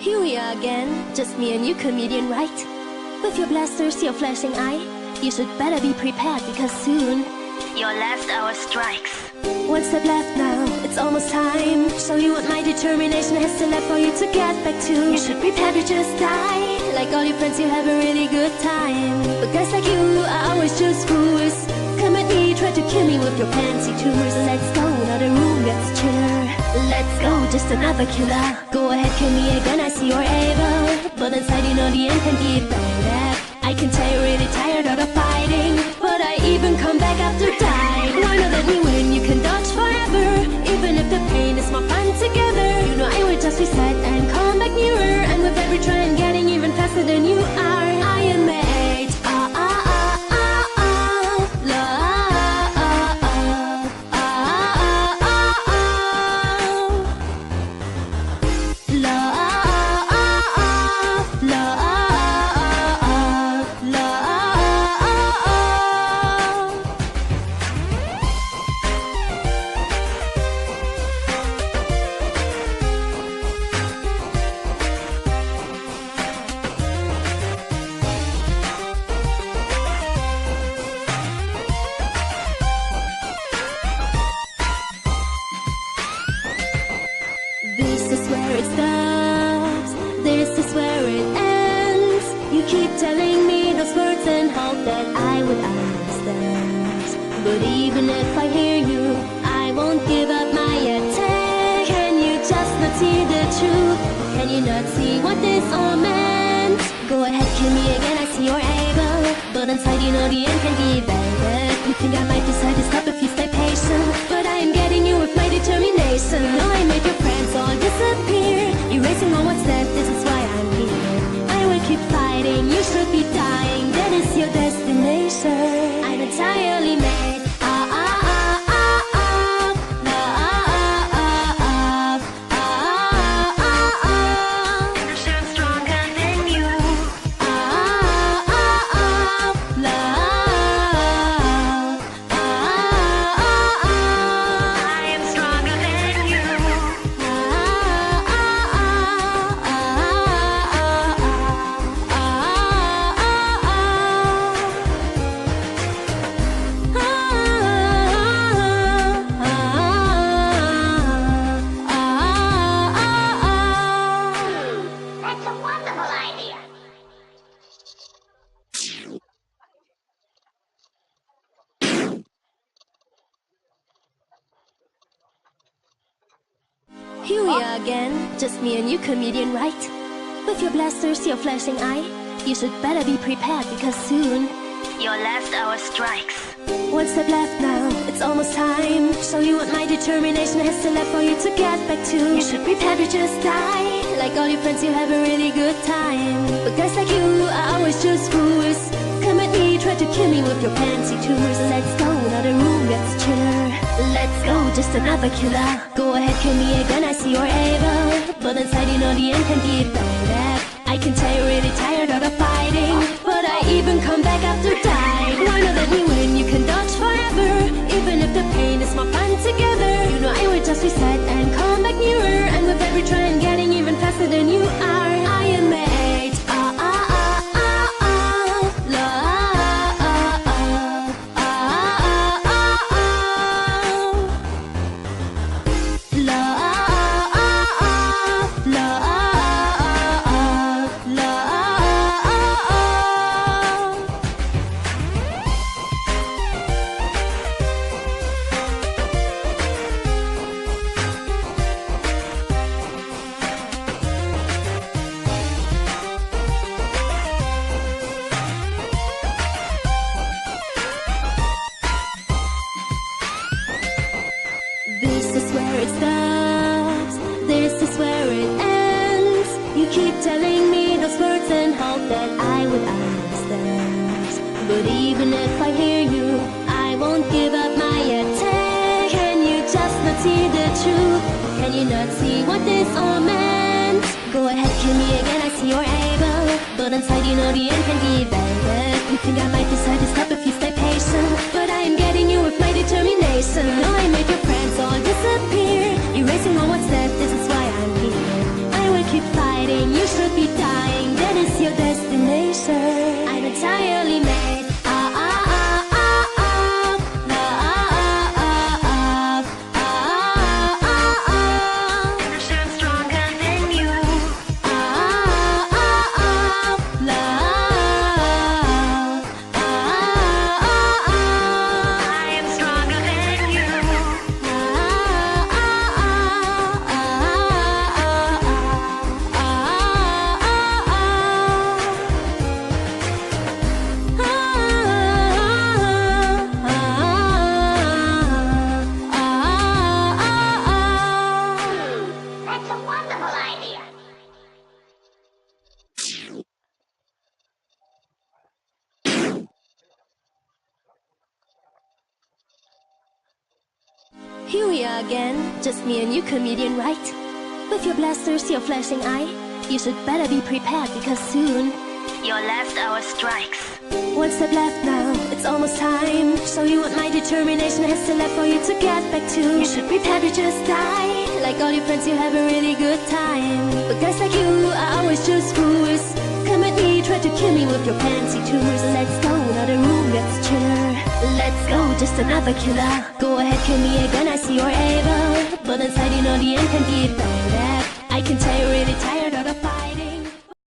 Here we are again, just me and you, comedian, right? With your blasters, your flashing eye, you should better be prepared because soon your last hour strikes. One step left now, it's almost time. Show you what my determination has still left for you to get back to. You should prepare to just die. Like all your friends, you have a really good time. But guys like you are always just fools. Come at me, try to kill me with your fancy tours. Let's go, now the room gets chiller. Let's go, just another killer. Go ahead, kill me again, I see you're able. But inside you know the end can be better. I can tell you're really tired of the fighting, but I even come back after dying. Why not let me win? You can dodge forever, even if the pain is more fun together. You know I will just reset and come back nearer. And with every try I'm getting even faster than you are. I am made. This is where it starts, this is where it ends. You keep telling me those words and hope that I would understand. But even if I hear you, I won't give up my attack. Can you just not see the truth? Can you not see what this all meant? Go ahead, kill me again, I see you're able. But inside you know the end can be better. You think I might decide to stop if you stay patient, but I am getting you with my determination. No, I made your friends all disappear, erasing all what's left, this is why I'm here. I will keep fighting, you should be dying, that is your destination. I'm entirely made. Here we are again, just me and you, comedian, right? With your blasters, your flashing eye, you should better be prepared because soon your last hour strikes. One step left now, it's almost time. Show you what my determination has still left for you to get back to. You should prepare to just die. Like all your friends, you have a really good time. But guys like you are always just fools. Come at me, try to kill me with your fancy tours. Let's go, now the room gets chiller. Let's go, just another killer. Go ahead, kill me again, I see you're able. But inside you know the end can be better. I can tell you're really tired of the fighting, but I even come back after dying. Why not let me win? You can dodge forever, even if the pain is more fun together. You know I will just reset and come back nearer. And with every try I'm getting even faster than you are. I am made. This is where it starts, this is where it ends. You keep telling me those words and hope that I would understand. But even if I hear you, I won't give up my attack. Can you just not see the truth? Can you not see what this all meant? Go ahead, kill me again, I see you're able. But inside you know the end can be better. You think I might decide to stop if you stay patient, but I am getting you with my determination. No, I made your friends all disappear, erasing all what's left, this is why I'm here. I will keep fighting, you are again, just me and you, comedian, right? With your blasters, your flashing eye, you should better be prepared because soon your last hour strikes. One step left now, it's almost time. Show you what my determination has still left for you to get back to. You should prepare to just die. Like all your friends, you have a really good time. But guys like you are always just fools. Come at me, try to kill me with your fancy tools. Let's go, another room, let's chill. Let's go, just another killer. Go ahead, kill me again, I see you're able. But inside you know the end can be better. I can tell you're really tired of the fight.